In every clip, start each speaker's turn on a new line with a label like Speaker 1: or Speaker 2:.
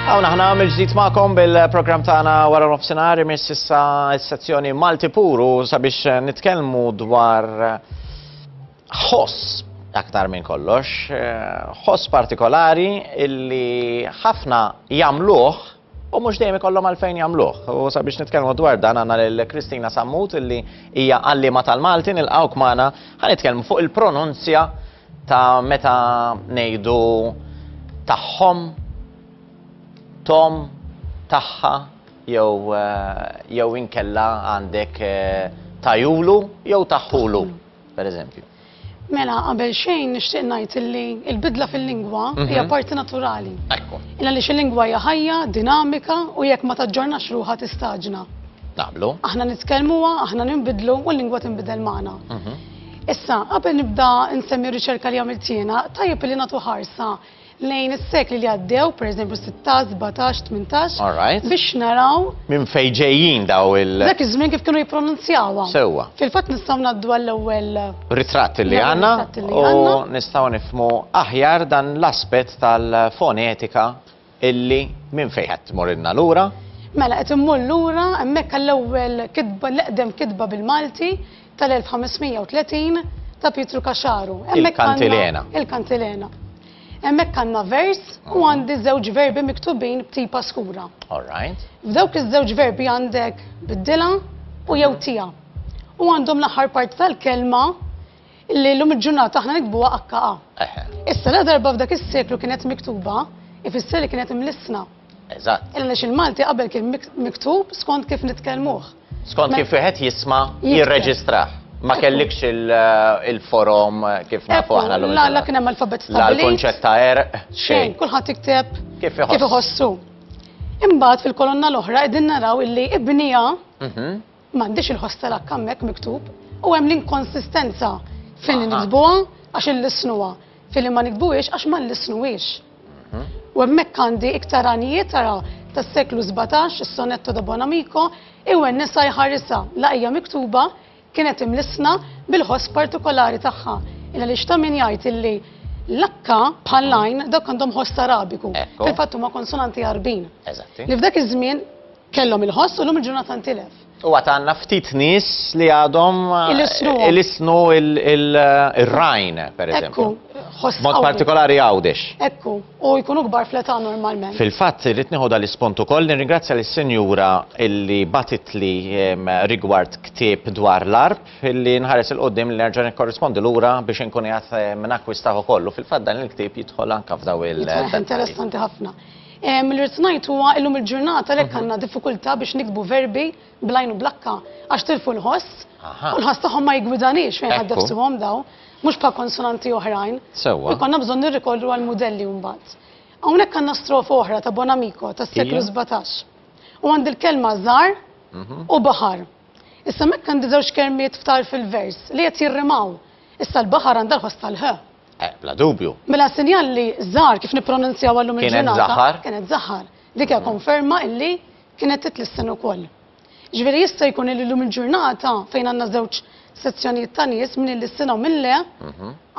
Speaker 1: Għawna ħna mill-ġdid ma'kom bil-program tagħna wara nofsinhar imiss issa s-sezzjoni Malti Puru sabiex nitkellmu dwar ħoss aktar minn kollox, ħoss partikolari illi ħafna jagħmluh u mhux dejjem ikollhom għalfejn jagħmluh. U sabiex nitkellmu dwar dan għandna lil Kristina Sammut illi hija għallima tal-Malti nilqgħuk magħna ħanitkellmu fuq il-pronunzja ta' meta ngħidu tagħhom, tom, taħħa, jew inkella għandek tajulu, jew taħħulu, per eżempju.
Speaker 2: Mela, qabel xejn nixtieq ngħid illi l-bidla fil-lingwa hija parti naturali.
Speaker 1: Ekku.
Speaker 2: Illa li il-lingwa hija ħajja, dinamika u jekk ma taġġornax ruħha tistaġna.
Speaker 1: Naqblu.
Speaker 2: Aħna nitkellmuha, aħna ninbidlu u l-lingwa tinbidel magħna. Issa, qabel nibda nsemmi r-riċerka li għamilt jiena, tajjeb li nagħtu ħarsa lejn is-sekli li għaddew, pereżempju 16, 17, 18, biex naraw
Speaker 1: minn fejn ġejjin daw
Speaker 2: dak iż-żmien kif kienu jippronunzjawha.
Speaker 1: Sewwa.
Speaker 2: Fil-fatt nistgħu ngħaddu għall-ewwel
Speaker 1: ritratt li għandna u nistgħu nifhmu aħjar dan l-aspett tal-fonetika illi minn fejn qed tmurrilna lura.
Speaker 2: Mela qed immur lura hemmhekk għall-ewwel kitba l-eqdem kitba bil-Malti tal-1530 ta' Pietru Kaxaru.
Speaker 1: Il-Kantilena.
Speaker 2: Il-Kantilena. Hemmhekk għandna vers u għandi żewġ verbi miktubin b'tipa skura. F'dawk iż-żewġ verbi għandek biddilha u jew tija. U għandhom l-aħħar parti tal-kelma li llum il-ġurnata aħna nikbuha HA. Issa la darba f'dak is-seklu kienet miktuba, ifisser li kienet imlissna.
Speaker 1: Eżatt.
Speaker 2: Illa il-Malti qabel kien miktub skont kif nitkellmuh.
Speaker 1: Skont kif wieħed jisma' jirreġistrah. Ma kellikx il-forum kif nafu aħna l-lum.
Speaker 2: La kien hemm alfabet stabilit.
Speaker 1: La l-kunċett ta'
Speaker 2: xejn, kulħadd jikteb kif iħossu. Imbagħad fil-kolonna l-oħra qegħdin naraw illi ibnija m'għandix il-ħoss tal-akka hemmhekk miktub u hemm l-inkonsistenza fejn nikbuha għax illisnuha, fejn ma nikbuhiex għax ma nlisnuhiex. U hemmhekk għandi iktar għanijiet tara tas-seklu 17, is-sonetto da Bonamico, u n-nisa jħarrisha laqija miktuba kienet imlissna bil-ħoss partikolari tagħha. Illa li xta' min jgħid illi l-akka bħal-lajn dawk għandhom ħoss arabiku. Fil-fatt huma konsonanti għarbin. Li f'dak iż-żmien kellhom il-ħoss u lum il-ġurnata ntilef.
Speaker 1: U għatanna ftit nies li għadhom il-isnu il-rajn, per eżempju. Mod partikolari għawdex.
Speaker 2: Ekku, u jkunu kbar fleta normalment.
Speaker 1: Fil-fatt, irrid nieħu dal-ispont ukoll, nirringrazzja lis-senjura illi batit li rigward ktieb dwar l-arb, illi nħares il-qoddim li nerġa' nikkorrispondi lura biex inkun qed nakkwistaħu kollu. Fil-fatt dan il-ktieb jidħol anke f'daw
Speaker 2: interessanti ħafna. Mill-irrid ngħid huwa illum il-ġurnata lek għandna diffikultà biex nikbu verbi blajn u blakka għax tilfu l-ħoss u l-ħoss tagħhom ma jgwidanix fejn ħadd ħsibuhom daw, mhux bħal konsonanti oħrajn.
Speaker 1: Sewwa.
Speaker 2: Konna bżonn nirrikorru għal modelli mbagħad. Hawnhekk għandna strofa oħra ta' Bonamico tas-seklu 17. U għandi l-kelma żar u baħar. Issa hemmhekk għandi żewġ kelmiet ftar fil-vers li qed jirrimaw. Issa l-baħar għandha l-ħoss tal-ħ.
Speaker 1: Bla dubju.
Speaker 2: Mela sinjal li żar kif nippronunzjaw għallum il-ġurnata.
Speaker 1: Kienet zaħar?
Speaker 2: Kienet zaħar. Dik hija konferma illi kienet titlissin ukoll. Ġifieri jista' jkun illum il-ġurnata fejn għandna żewġ sezzjonijiet ta' nies minn il-sena u minn le,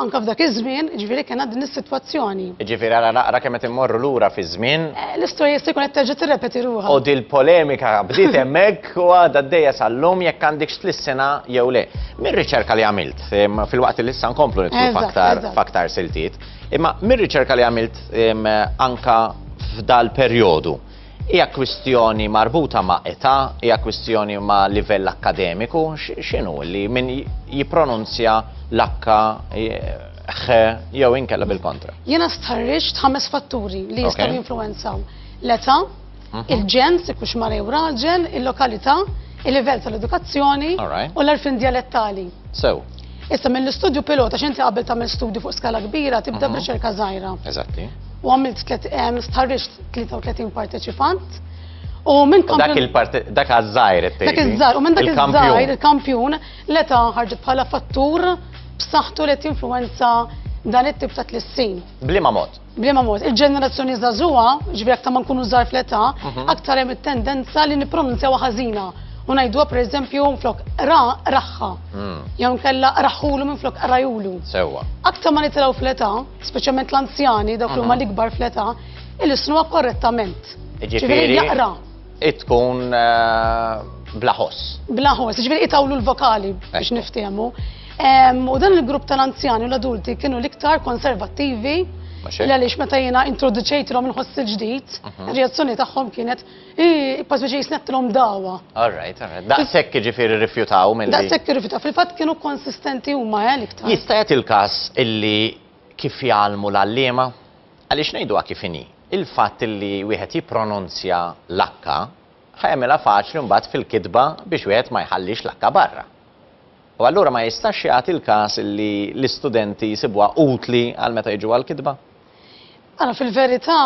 Speaker 2: anke f'dak iż-żmien, ġifieri kien din is-sitwazzjoni.
Speaker 1: Ġifieri ara naqra kemm qed immorru lura fi żmien.
Speaker 2: L-istorja jista' jkun qed terġa' tirrepeti ruħha.
Speaker 1: U dil polemika bdiet hemmhekk u għadha għaddejja sal-lum jekk għandekx tlissena jew le. Mir-riċerka li għamilt fil-waqt li issa nkomplu nitlu f'aktar siltiet, imma mir-riċerka li għamilt anka f'dal perjodu. Hija kwistjoni marbuta ma' età, hija kwistjoni ma' livell akkademiku, x'inhu li min jippronunzja l-akka jew inkella bil-kontra.
Speaker 2: Jiena stħarriġt 5 fatturi li jistgħu jinfluwenzaw. L-età, il-ġens, ikux mara jew raġel, il-lokalità, il-livell tal-edukazzjoni u l-arfin dialettali. Issa mill-istudju pilota x'inti qabel tagħmel studju fuq skala kbira tibda b'riċerka żgħira.
Speaker 1: Eżatti.
Speaker 2: U għamilt stħarriġt 33 parteċipant. U minn
Speaker 1: dak għaż-żgħir
Speaker 2: dak iż-żgħir, u minn dak iż-żgħir il-kampjun l-età ħarġet bħala fattur b'saħħtu li tinfluwenza dan it-tip ta' tlissin.
Speaker 1: Bliema mod.
Speaker 2: Bliema mod. Il-ġenerazzjoni żagħżugħa, ġifieri aktar ma nkunu żgħar fl-età, aktar hemm it-tendenza li nippronunzjawha ħażina u ngħiduha pereżempju flok raħħa. Jew nkella raħħulu minn flok rajulu.
Speaker 1: Sewwa.
Speaker 2: Aktar ma nitilgħu fl-età, speċjalment l-anzjani dawk li huma l-ikbar fl-età, il-isnuha korrettament. Ġifieri jaqra.
Speaker 1: Tkun blaħos.
Speaker 2: Blaħos, ġifieri itawlu l-vokali biex niftehmu. U dan il-grupp tal-anzjani u l-adulti kienu l-iktar konservattivi għaliex meta jiena introduċejtilhom il-ħoss il-ġdid, ir-reazzjoni tagħhom kienet pas biex jisnettilhom dawa.
Speaker 1: All right. Daqshekk ġifieri rrifjutaw milli.
Speaker 2: Daqshekk irrifjutaw. Fil-fatt kienu konsistenti huma l-iktar.
Speaker 1: Jista' jagħti il-każ illi kif jgħallmu l-għalliema għaliex ngħiduha kif inhi. Il-fatt illi wieħed jippronunzja l-akka ħajmilha faċli mbagħad fil-kitba biex wieħed ma jħallix l-akka barra. U allura ma jistax jagħti il-każ illi l-istudenti jsibuha utli għal meta jiġu għall-kitba?
Speaker 2: Għana fil-verità,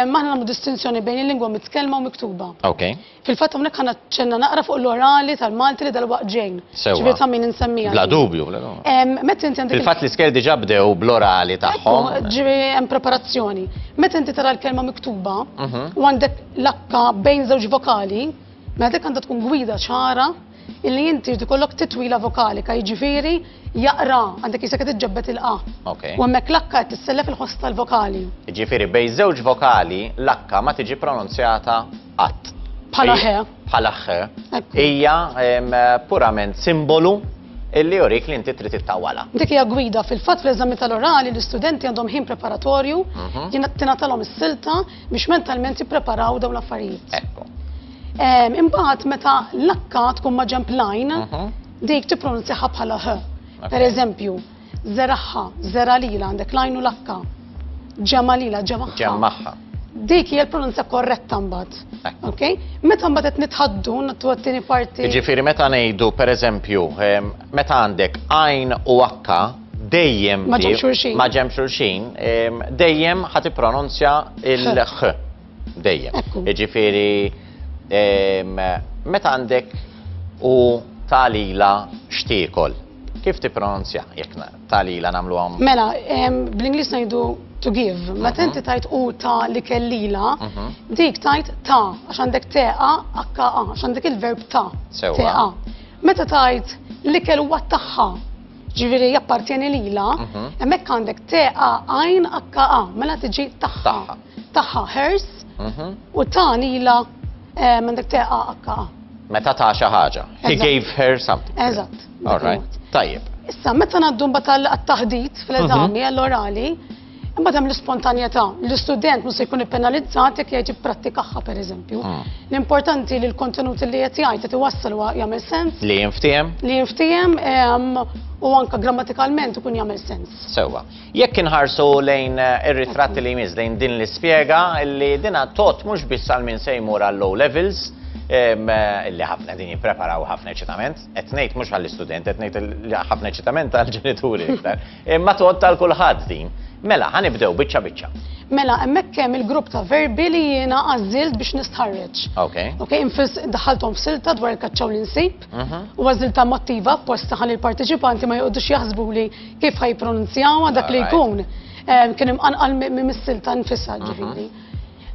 Speaker 2: maħna nagħmlu distinzjoni bejn il-lingwa mitkellma u miktuba.
Speaker 1: Okay.
Speaker 2: Fil-fatt hawnhekk ħana ċenna naqra fuq l-orali tal-Malti li dal-waqt ġejn.
Speaker 1: Ġifieri
Speaker 2: ta' min insemmija.
Speaker 1: Bla dubju.
Speaker 2: Meta inti għandek
Speaker 1: fil-fatt l-iskel diġà bdew bl-orali tagħhom.
Speaker 2: Ġifieri hemm preparazzjoni. Meta inti tara l-kelma miktuba u għandek l-akka bejn żewġ vokali, meta dik għandha tkun gwida ċara illi inti tikollok titwila vokalika, jiġifieri jaqra għandek jisek tiġġabbet il-qa. U hemmhekk l-akka qed tissellef il-ħoss tal-vokali.
Speaker 1: Jiġifieri bejn żewġ vokali l-akka ma tiġi pronunzjata qatt.
Speaker 2: Bħala ħe.
Speaker 1: Bħala ħe. Hija purament simbolu illi jurik li inti trid tittawwala.
Speaker 2: Dik hija gwida fil-fatt fl-eżami tal-orali l-istudenti għandhom ħin preparatorju tingħatalhom is-silta biex mentalment jippreparaw dawn l-affarijiet.
Speaker 1: Ekku.
Speaker 2: Imbagħad meta l-akka tkun ma' ġemp line, dik tippronunzjaha bħala ħ. Per eżempju, zeraħħa, zeralila, għandek lajnu l-akka, ġemalila, ġemaħħa.
Speaker 1: Ġemaħħa.
Speaker 2: Dik hija l-pronunzja korretta mbagħad. Okay? Meta mbagħad qed nitħaddu nattu għat-tieni parti.
Speaker 1: Jiġifieri meta ngħidu pereżempju, meta għandek għajn u akka dejjem
Speaker 2: ma
Speaker 1: ġemp xulxin, dejjem ħad tippronunzja il-ħ. Dejjem. Jiġifieri meta għandek u talila xtiekol. Kif tippronunzja jekk talila nagħmluhom?
Speaker 2: Mela, bl-Ingliż ngħidu to give. Meta inti tajt u ta' li kellila, dik tajt ta' għax għandek teqa akka għax għandek il-verb ta' teqa. Meta tajt li kell huwa tagħha, ġifieri jappartjeni lila, hemmhekk għandek teqa għajn akka mela tiġi tagħha. Tagħha hers u ta' lila m'għandek teqa akka.
Speaker 1: Meta ta' xi ħaġa. He gave her something.
Speaker 2: Eżatt.
Speaker 1: All right. Tajjeb.
Speaker 2: Issa, meta ngħaddu mbagħad għat-taħdit fl-eżami għall-orali, imbagħad hemm l-ispontanjetà. L-istudent mhux se jkun ippenalizzat jekk jgħid jipprattikahha pereżempju. L-importanti li l-kontenut li qed jgħid qed iwassal jagħmel sens.
Speaker 1: Li jinftiem?
Speaker 2: Li jinftiem u anke grammatikalment ikun jagħmel sens.
Speaker 1: Sewwa. Jekk inħarsu lejn ir-ritratti li jmiss lejn din l-ispjega li dinha tot mhux biss għal min se jmur għal low levels, illi ħafna din jippreparaw ħafna eċitament, qed ngħid mhux għall-istudent, qed ngħid ħafna eċitament għall-ġenituri iktar. Imma tot tal-kulħadd din. Mela, ħanibdew biċċa biċċa.
Speaker 2: Mela, hemmhekk hemm il-grupp ta' verbi li jiena għażilt biex nistħarreġ. Okay, daħalthom f'silta dwar il-kaċċaw li nsib u għażilta mottiva apposta ħalli l-partiċipanti ma jqogħdux jaħsbu li kif ħajpronunzjaw dak li jkun. Kien imqanqal mis-silta nfisha ġifieri.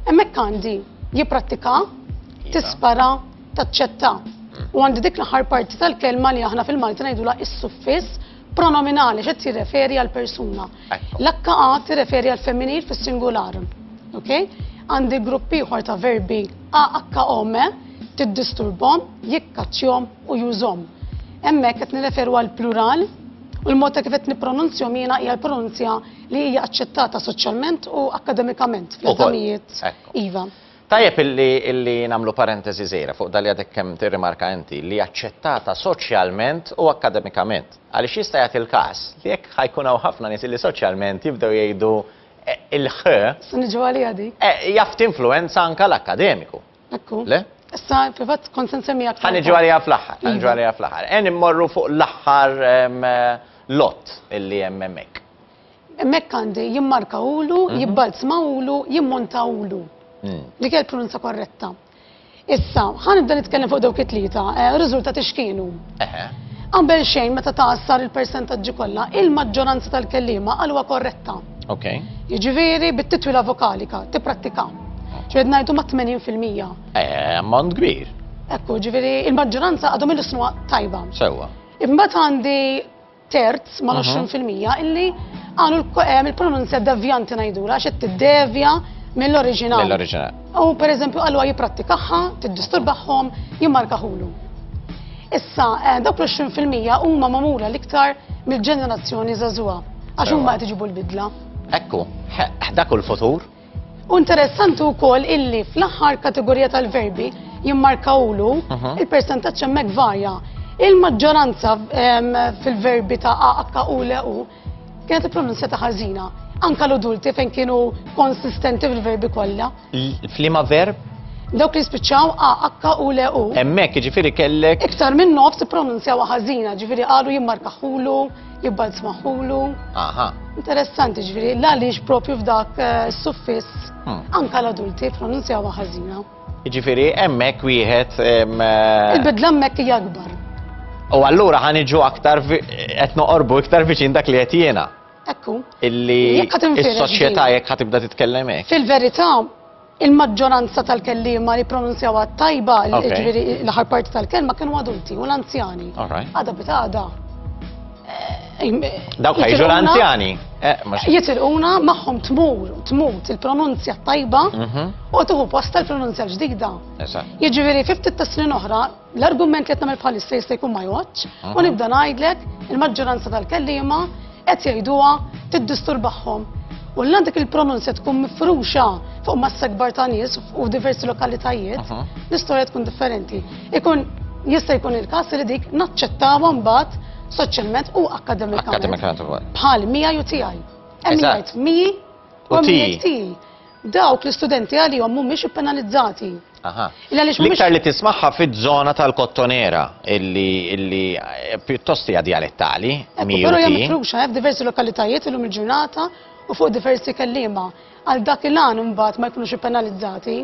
Speaker 2: Hemmhekk għandi jipprattika, tispara, taċċetta. U għandi dik l-aħħar parti tal-kelma li aħna fil-Malti ngħidulha is-suffiss pronominali xed tirreferi għal persuna. L-akka tirreferi għal femminil fis-singular. Okay? Għandi grupp ieħor ta' verbi akka ome tiddisturbhom, jikkaċċjhom u jużhom. Hemmhekk qed nirreferu għal plural u l-mod ta' kif qed nippronunzjahom jiena hija l-pronunzja li hija aċċettata soċjalment u akademikament fl-eżamijiet. Iva.
Speaker 1: Tajjeb illi nagħmlu parentesi żgħira fuq dal għadek kemm tirrimarka inti li aċċettata soċjalment u akademikament. Għaliex jista' jagħti il-każ li jekk ħajkun hawn ħafna nies li soċjalment jibdew jgħidu il-ħ.
Speaker 2: Se niġu għalija dik.
Speaker 1: Jaf tinfluwenza anke l-akademiku.
Speaker 2: Ekku.
Speaker 1: Le?
Speaker 2: Issa privat kont se nsemmija aktar.
Speaker 1: Ħaniġu għalija fl-aħħar, ħaniġu għalija fl-aħħar. Immorru fuq l-aħħar lot illi hemm hemmhekk.
Speaker 2: Hemmhekk għandi jimmarkawlu, jibbalzmawlu, jimmontawlu. Dik hija l-pronunza korretta. Issa, ħanibda nitkellem fuq dawk it-tlieta, riżultati x'kienu. Qabel xejn meta taqassar il-persentaġġi kollha, il-maġġoranza tal-kelliema qalwa korretta. Jiġifieri bit-titwila vokalika, tipprattika. Ġied ngħidu ma' 80%.
Speaker 1: Ammont kbir.
Speaker 2: Ekku, ġifieri il-maġġoranza għadhom il-isnu tajba.
Speaker 1: Sewwa.
Speaker 2: Imbagħad għandi terz mal-20% illi għanu il-pronunzja devjanti ngħidula għax qed tiddevja mill-oriġinali.
Speaker 1: Mill-oriġinali.
Speaker 2: U pereżempju qalu jipprattikahha, tiddisturbaħħom, jimmarkaħulu. Issa, dawk l-20% huma magħmula l-iktar mill-ġenerazzjoni żagħżugħa għax huma qed iġibu l-bidla.
Speaker 1: Ekku, dak l-futur.
Speaker 2: U interessanti wkoll illi fl-aħħar kategorija tal-verbi jimmarkawlu il-persentaġġ hemmhekk varja. Il-maġġoranza fil-verbi ta' akka u le u kienet il-pronunzjata ħażina. Anka l-adulti fejn kienu konsistenti fil-verbi kollha.
Speaker 1: Flima verb?
Speaker 2: Dawk li spiċċaw akka u le u.
Speaker 1: Hemmhekk jiġifieri kellek.
Speaker 2: Iktar minn nofs ippronunzjaw ħażina, ġifieri qalu jimmarkaħulu, jibbalzmaħulu.
Speaker 1: Aha.
Speaker 2: Interessanti ġifieri għaliex propju f'dak suffiss anka l-adulti pronunzjaw ħażina.
Speaker 1: Jiġifieri hemmhekk wieħed
Speaker 2: il-bidla hemmhekk hija akbar.
Speaker 1: U allura ħaniġu aktar qed noqorbu iktar viċin dak li qed jiena.
Speaker 2: Ekku.
Speaker 1: Illi is-soċjetà jekk ħatibda titkellem hekk.
Speaker 2: Fil-verità, il-maġġoranza tal-kelliema li pronunzjawha tajba l-aħħar parti tal-kelma kienu adulti u l-anzjani. Għada bita għada.
Speaker 1: Dawk ħajġu l-anzjani.
Speaker 2: Jitilquna magħhom tmut il-pronunzja tajba u tieħu posta l-pronunzja ġdida. Jiġifieri fi ftit snin oħra, l-argument li qed nagħmel bħalissa jista' jkun ma jgħodx u nibda ngħidlek il-maġġoranza tal-kelliema qed jgħiduha tiddisturbaħħom. U l-għandek il-pronunzja tkun mifruxa fuq massa kbar ta' nies u diversi lokalitajiet, l-istorja tkun differenti. Jista' jkun il-każ li dik naċċettawha mbagħad soċjalment u akademikament. Bħal mija u tiegħi. Hemm jgħid mi u miegħek tiegħi. Dawk l-istudenti għalihom mhumiex ippenalizzati.
Speaker 1: L-iktar li tismaħħa fiż-żona tal-Kottonera illi pjuttost hija dialettali.
Speaker 2: Però hija mifruxa f'diversi lokalitajiet illum il-ġurnata u fuq diversi kelliema. Għal dak il-għan mbagħad ma jkunux ippenalizzati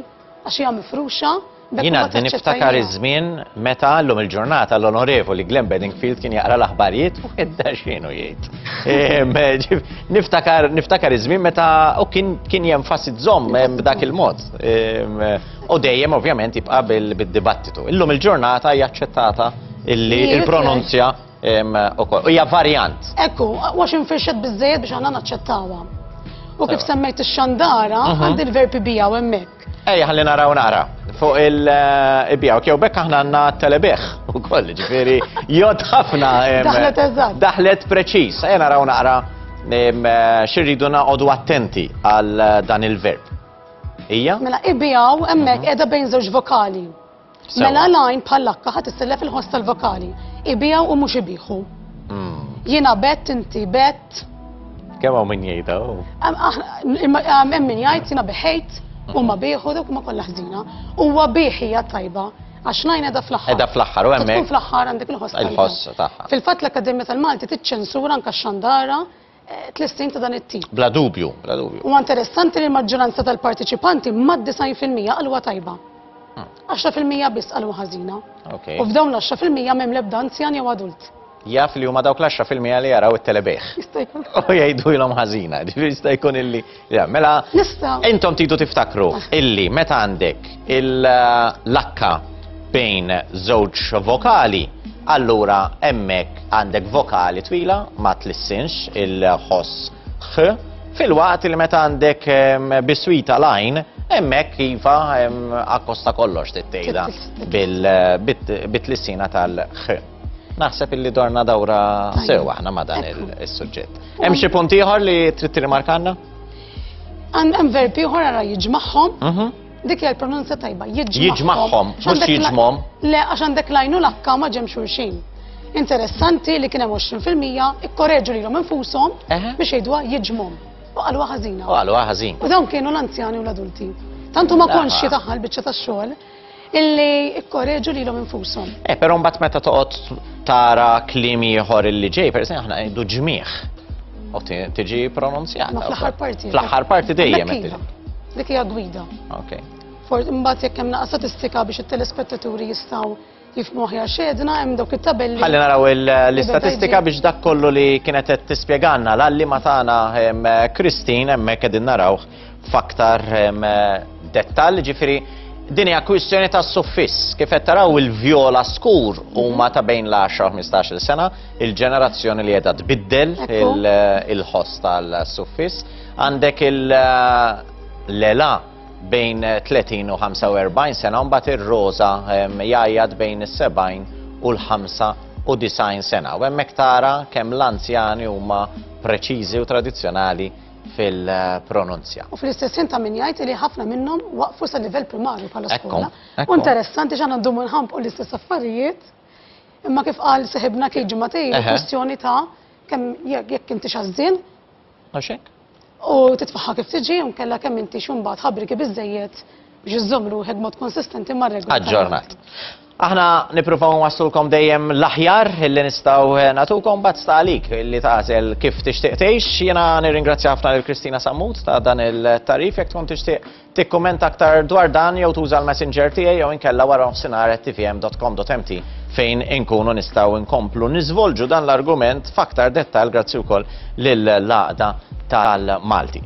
Speaker 2: għax hija mifruxa.
Speaker 1: Jina niftakar iż-żmien meta llum il-ġurnata l-onorevoli Glenn Bedingfield kien jaqra l-aħbarijiet u edda x'inhu jgħid. Niftakar iż-żmien meta u kien jenfasizzhom b'dak il-mod. U dejjem ovvjament jibqa' bid-dibattitu. Illum il-ġurnata hija aċċettata il-pronunzja ukoll. Hija varjant.
Speaker 2: Ekku, għax infirxet biżżejjed biex aħna naċċettawha. U kif semmejt ix-xandara għandi l-verbi bijaw hemmhekk.
Speaker 1: Ejja, ħalli nara. Fuq il-bijaw, kjew bekk aħna għandna telebeħ u koll, ġifieri jod ħafna.
Speaker 2: Daħlet eżatt.
Speaker 1: Daħlet preċiż. Ejja nara xirridu naqogħdu attenti għal dan il-verb. Ija?
Speaker 2: Mela ibijaw hemmhekk qiegħda bejn żewġ vokali. Mela lajn bħal-lakka ħadd issellef il-ħoss tal-vokali. Ibijaw u mhux ibieħu. Jiena bett, inti bett.
Speaker 1: Kemm hawn min jgħidha?
Speaker 2: Hemm min jgħid jiena beħejt. Huma bieħu dawk ma kollha ħżina. Huwa bieħija tajba għax ngħin qiegħda fl-aħħar.
Speaker 1: Qiegħda fl-aħħar u hemmhekk.
Speaker 2: Tkun fl-aħħar għandek il-ħoss tajba.
Speaker 1: Il-ħoss tagħha.
Speaker 2: Fil-fatt l-Akkademja tal-Malti tiċċensura anke x-xandara tlistin ta' dan it-tip.
Speaker 1: Bla dubju.
Speaker 2: Huwa interessanti li l-maġġoranza tal-partiċipanti mad-90% qalwa tajba. 10% biss qalwa ħażina. U f'dawn l-10% m'hemm l-ebda anzjan jew adult.
Speaker 1: Jaf li huma dawk l-10% li jaraw it-telebeħ. U jgħidulhom ħażina, jista' jkun illi. Mela, intom tidu tiftakru illi meta għandek il-lakka bejn żewġ vokali, allura hemmhekk għandek vokali twila ma tlissinx il-ħoss ħ, fil-waqt li meta għandek biswita lajn, hemmhekk iva akkosta kollox tittejda bit-lissina tal-ħ. Naħseb illi dorna dawra sewa aħna ma dan is-suġġett. Hemm xi punt ieħor li trid tirrimarkanna?
Speaker 2: Hemm verb ieħor ara jiġmagħhom. Dik hija l-pronunzja tajba,
Speaker 1: jiġmagħhom. Mhux jiġmhom.
Speaker 2: Le għax għandek lajnu lakka ma ġemm xulxin. Interessanti li kien hemm 20% ikkoreġġu lilhom infushom biex jgħiduha jiġmhom. U qalwa ħażina. U dawn kienu l-anzjani u l-adulti. Tant huma konxji tagħha l-biċċa tax-xogħol illi ikkoreġu lilhom infushom.
Speaker 1: Però mbagħad meta toqgħod tara kliem ieħor illi ġej, pereżempju aħna ngħidu ġmieħ. U tiġi pronunzjata.
Speaker 2: Fl-aħħar parti.
Speaker 1: Fl-aħħar parti dejjem.
Speaker 2: Dik hija gwida. Imbagħad jekk hemm statistika biex it-telespettaturi jistgħu jifhmu aħjar x'għedna hemm dawk it-tabelli. Ħalli
Speaker 1: naraw l-istatistika biex dak kollu li kienet qed tispjegalna l-allima tagħna Christine hemmhekk qegħdin narawh f'aktar dettall, ġifieri Din hija kwistjoni ta' suffiss. Kif qed taraw il-vjola skur huma ta' bejn l-10 u 15-il sena, il-ġenerazzjoni li qiegħda tbiddel il-ħoss tal-suffiss. Għandek l-ela bejn 30 u 45 sena, u mbagħad ir-roża jgħajjad bejn is-70 u l-95 sena. U hemmhekk tara kemm l-anzjani huma preċiżi u tradizzjonali fil-pronunzja.
Speaker 2: U fl-istessin ta' min jgħid li ħafna minnhom waqfu sa' livell primarju bħala skola. U interessanti ġan għandhom nħampu l-istess affarijiet, imma kif qal seħibna Kejġi Matej, kwestjoni ta' kemm jekk inti xażin u titfaħħa kif tiġi, u nkella kemm inti xumbat ħabriki biżejjed biex iżommru wieħed mod konsistenti mar-regola.
Speaker 1: Aġġornat. Aħna nippruvaw nwaslulkom dejjem l-aħjar illi nistgħu nagħtukom bazz għalik illi tagħżel kif tixtieq tgħix. Jiena nirringrazzja ħafna lil Kristina Sammut ta' dan il-tarif, jekk tkun tixtieq tikkummenta aktar dwar dan jew tuża l-Messenger tiegħi jew inkella wara nofsinhar@tvm.com.mt fejn inkunu nistgħu nkomplu niżvolġu dan l-argument f'aktar dettall grazzi wkoll lill-laqda tal-Malti.